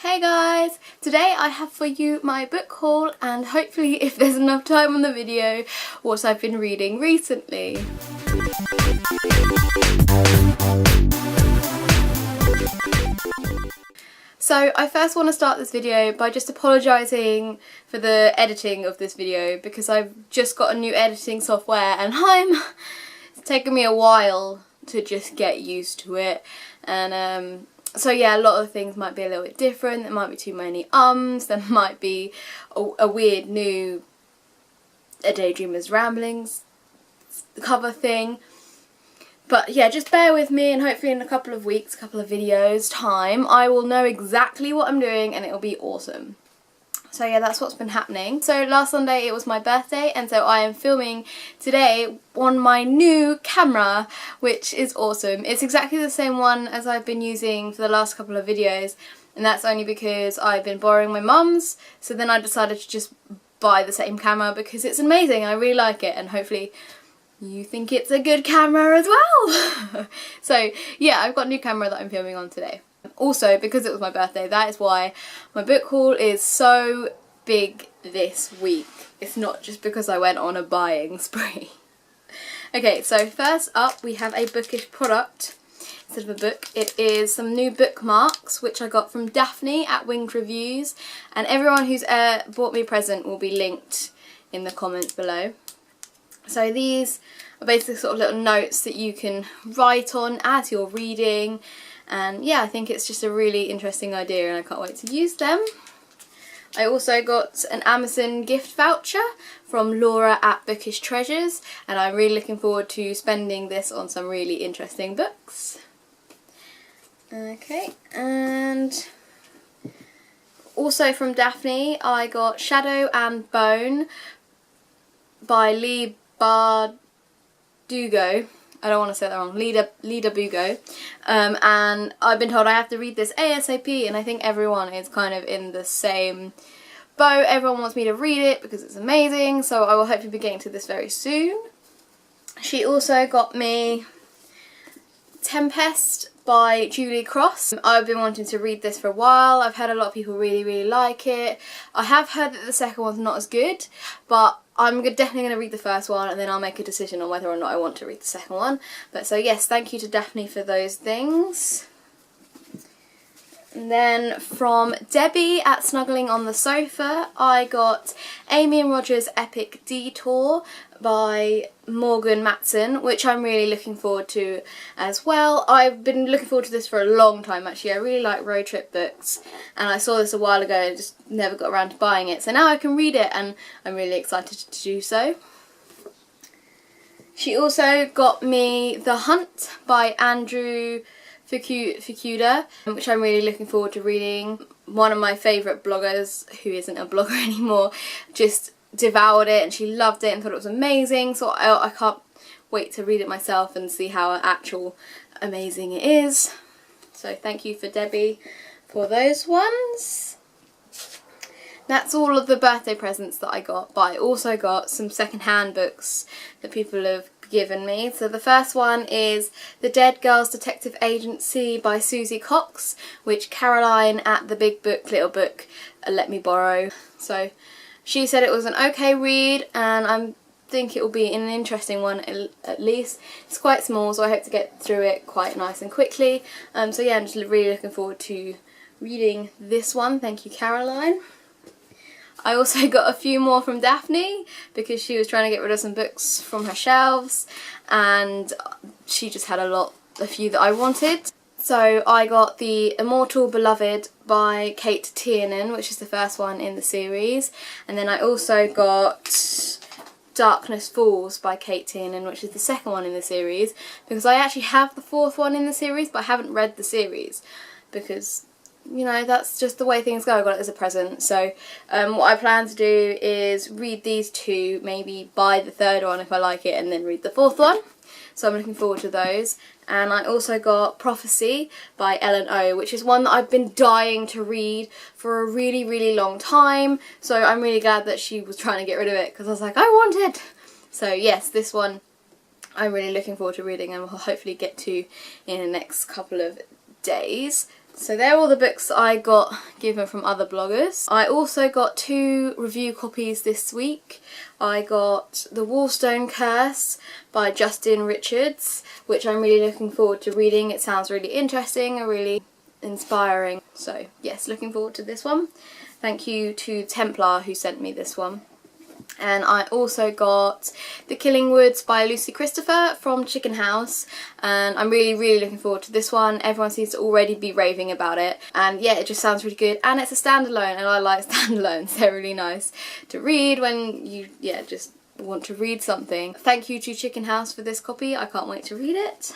Hey guys! Today I have for you my book haul and hopefully, if there's enough time on the video, what I've been reading recently. So I first want to start this video by just apologising for the editing of this video because I've just got a new editing software and it's taken me a while to just get used to it, and so yeah, a lot of things might be a little bit different. There might be too many there might be a weird new A Daydreamer's Ramblings cover thing. But yeah, just bear with me and hopefully in a couple of weeks, a couple of videos time, I will know exactly what I'm doing and it'll be awesome. So yeah, that's what's been happening. So last Sunday it was my birthday and so I am filming today on my new camera, which is awesome. It's exactly the same one as I've been using for the last couple of videos, and that's only because I've been borrowing my mum's, so then I decided to just buy the same camera because it's amazing. I really like it and hopefully you think it's a good camera as well. So yeah, I've got a new camera that I'm filming on today. Also, because it was my birthday, that is why my book haul is so big this week. It's not just because I went on a buying spree. Okay, so first up we have a bookish product instead of a book. It is some new bookmarks which I got from Daphne at Winged Reviews, and everyone who's bought me a present will be linked in the comments below. So these are basically sort of little notes that you can write on as you're reading. And yeah, I think it's just a really interesting idea and I can't wait to use them. I also got an Amazon gift voucher from Laura at Bookish Treasures, and I'm really looking forward to spending this on some really interesting books. Okay, and also from Daphne I got Shadow and Bone by Lee Bardugo. I don't want to say that wrong. Lida Bugo. And I've been told I have to read this ASAP, and I think everyone is kind of in the same boat. Everyone wants me to read it because it's amazing, so I will hopefully be getting to this very soon. She also got me Tempest by Julie Cross. I've been wanting to read this for a while. I've heard a lot of people really like it. I have heard that the second one's not as good, but I'm definitely going to read the first one and then I'll make a decision on whether or not I want to read the second one. But so yes, thank you to Daphne for those things. And then from Debbie at Snuggling on the Sofa, I got Amy and Roger's Epic Detour by Morgan Matson, which I'm really looking forward to as well. I've been looking forward to this for a long time actually. I really like road trip books and I saw this a while ago and just never got around to buying it. So now I can read it and I'm really excited to do so. She also got me The Hunt by Andrew Fukuda, which I'm really looking forward to reading. One of my favourite bloggers, who isn't a blogger anymore, just devoured it and she loved it and thought it was amazing, so I can't wait to read it myself and see how actual amazing it is. So thank you for Debbie for those ones. That's all of the birthday presents that I got, but I also got some second-hand books that people have given me. So the first one is The Dead Girls Detective Agency by Susie Cox, which Caroline at the Big Book Little Book let me borrow. So she said it was an okay read and I think it will be an interesting one at least. It's quite small, so I hope to get through it quite nice and quickly. So yeah, I'm just really looking forward to reading this one. Thank you, Caroline. I also got a few more from Daphne because she was trying to get rid of some books from her shelves and she just had a few that I wanted. So I got The Immortal Beloved by Kate Tiernan, which is the first one in the series, and then I also got Darkness Falls by Kate Tiernan, which is the second one in the series, because I actually have the fourth one in the series but I haven't read the series because, you know, that's just the way things go. I got it as a present. So what I plan to do is read these two, maybe buy the third one if I like it, and then read the fourth one. So I'm looking forward to those. And I also got Prophecy by Ellen O, which is one that I've been dying to read for a really long time. So I'm really glad that she was trying to get rid of it because I was like, I want it. So yes, this one I'm really looking forward to reading and will hopefully get to in the next couple of days. So they're all the books I got given from other bloggers. I also got 2 review copies this week. I got The Wallstone Curse by Justin Richards, which I'm really looking forward to reading. It sounds really interesting and really inspiring. So yes, looking forward to this one. Thank you to Templar who sent me this one. And I also got The Killing Woods by Lucy Christopher from Chicken House, and I'm really looking forward to this one. Everyone seems to already be raving about it, and yeah, it just sounds really good, and it's a standalone, and I like standalones. They're really nice to read when you just want to read something. Thank you to Chicken House for this copy. I can't wait to read it.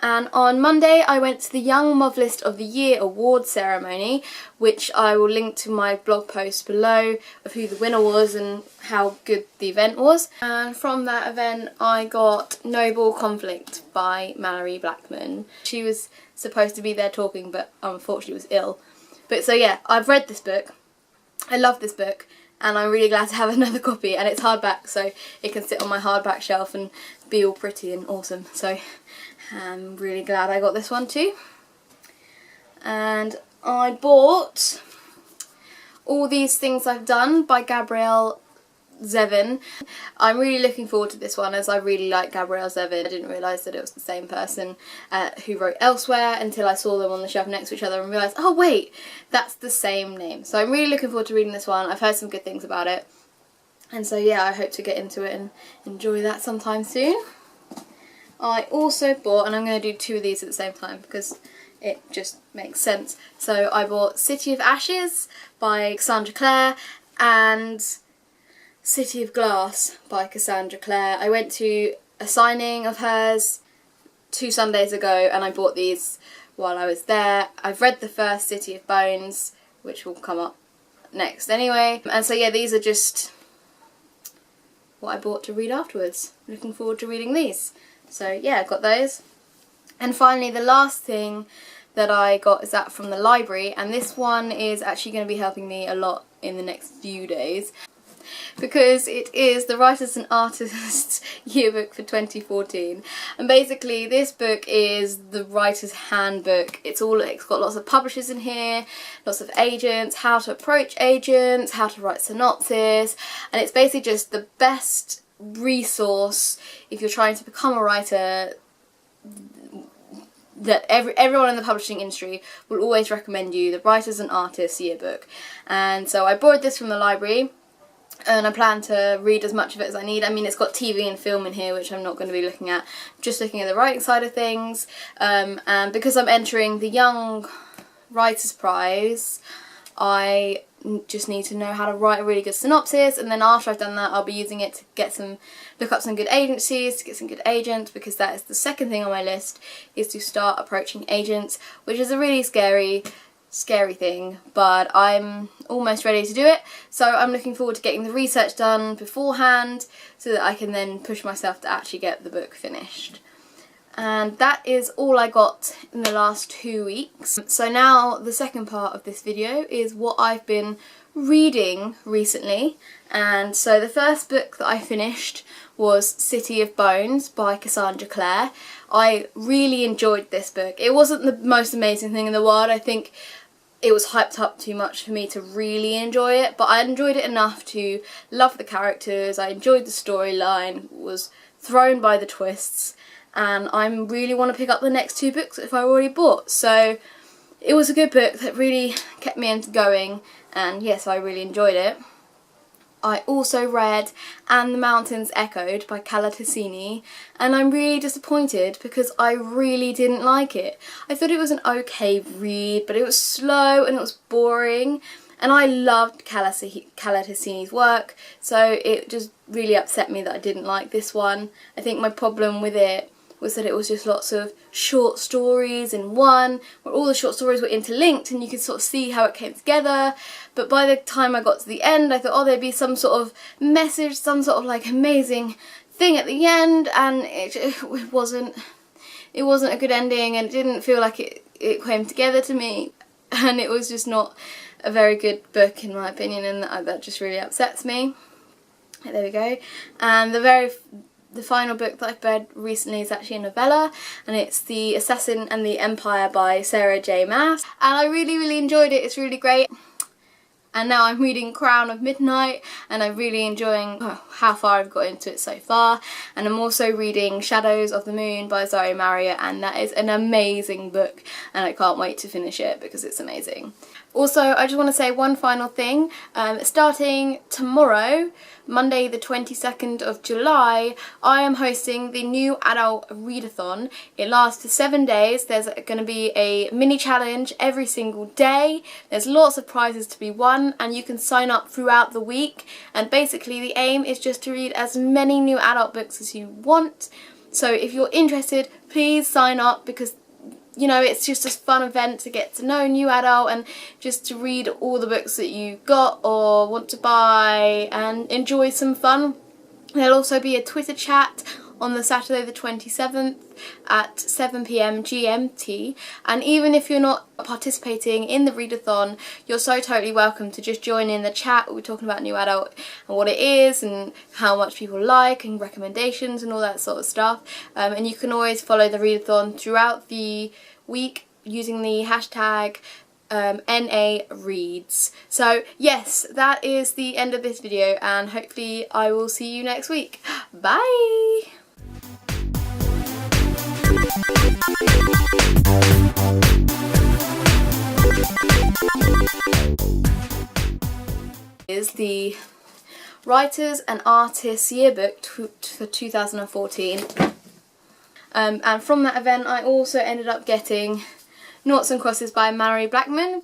And on Monday I went to the Young Novelist of the Year award ceremony, which I will link to my blog post below of who the winner was and how good the event was. And from that event I got Noble Conflict by Mallory Blackman. She was supposed to be there talking, but unfortunately was ill. But so yeah, I've read this book. I love this book, and I'm really glad to have another copy, and it's hardback, so it can sit on my hardback shelf and be all pretty and awesome. So I'm really glad I got this one too. And I bought All These Things I've Done by Gabrielle Zevin. I'm really looking forward to this one, as I really like Gabrielle Zevin. I didn't realise that it was the same person who wrote Elsewhere until I saw them on the shelf next to each other and realised, oh wait, that's the same name. So I'm really looking forward to reading this one. I've heard some good things about it, and so yeah, I hope to get into it and enjoy that sometime soon. I also bought, and I'm going to do 2 of these at the same time because it just makes sense. So I bought City of Ashes by Cassandra Clare and City of Glass by Cassandra Clare. I went to a signing of hers 2 Sundays ago and I bought these while I was there. I've read the first City of Bones, which will come up next anyway. And so yeah, these are just what I bought to read afterwards. Looking forward to reading these. So yeah, I got those. And finally, the last thing that I got is that from the library, and this one is actually going to be helping me a lot in the next few days, because it is the Writers and Artists Yearbook for 2014. And basically this book is the writer's handbook. It's got lots of publishers in here, lots of agents, how to approach agents, how to write synopsis, and it's basically just the best resource if you're trying to become a writer that everyone in the publishing industry will always recommend you, the Writers and Artists Yearbook. And so I borrowed this from the library, and I plan to read as much of it as I need. I mean, it's got TV and film in here, which I'm not going to be looking at, just looking at the writing side of things. And because I'm entering the Young Writers Prize, I just need to know how to write a really good synopsis, and then after I've done that I'll be using it to look up some good agencies, to get some good agents, because that is the second thing on my list, is to start approaching agents, which is a really scary thing, but I'm almost ready to do it. So I'm looking forward to getting the research done beforehand so that I can then push myself to actually get the book finished. And that is all I got in the last 2 weeks. So now the second part of this video is what I've been reading recently. And so the first book that I finished was City of Bones by Cassandra Clare. I really enjoyed this book. It wasn't the most amazing thing in the world. I think it was hyped up too much for me to really enjoy it, but I enjoyed it enough to love the characters. I enjoyed the storyline, was thrown by the twists, and I really want to pick up the next 2 books if I already bought. So it was a good book that really kept me going, and yes, I really enjoyed it. I also read And the Mountains Echoed by Calla Tassini, and I'm really disappointed because I really didn't like it. I thought it was an okay read, but it was slow and it was boring, and I loved Calla Tassini's work, so it just really upset me that I didn't like this one. I think my problem with it was that it was just lots of short stories in one, where all the short stories were interlinked and you could sort of see how it came together. But by the time I got to the end, I thought, oh, there'd be some sort of message, some sort of like amazing thing at the end, and it wasn't a good ending, and it didn't feel like it came together to me, and it was just not a very good book in my opinion, and that just really upsets me. There we go. And the The final book that I've read recently is actually a novella, and it's The Assassin and the Empire by Sarah J Maas, and I really enjoyed it. It's really great. And now I'm reading Crown of Midnight, and I'm really enjoying how far I've got into it so far. And I'm also reading Shadows of the Moon by Zari Marriott, and that is an amazing book, and I can't wait to finish it because it's amazing. Also, I just want to say one final thing. Starting tomorrow, Monday the 22nd of July, I am hosting the new adult readathon. It lasts for 7 days. There's going to be a mini challenge every single day. There's lots of prizes to be won, and you can sign up throughout the week. And basically the aim is just to read as many new adult books as you want. So if you're interested, please sign up, because you know, it's just a fun event to get to know a new adult and just to read all the books that you got or want to buy and enjoy some fun. There'll also be a Twitter chat on the Saturday the 27th at 7 PM GMT, and even if you're not participating in the readathon, you're so totally welcome to just join in the chat. We're talking about new adult and what it is and how much people like and recommendations and all that sort of stuff, and you can always follow the readathon throughout the week using the hashtag NAReads. So yes, that is the end of this video, and hopefully I will see you next week. Bye! Is the Writers and Artists Yearbook for 2014. And from that event I also ended up getting Noughts and Crosses by Mallory Blackman.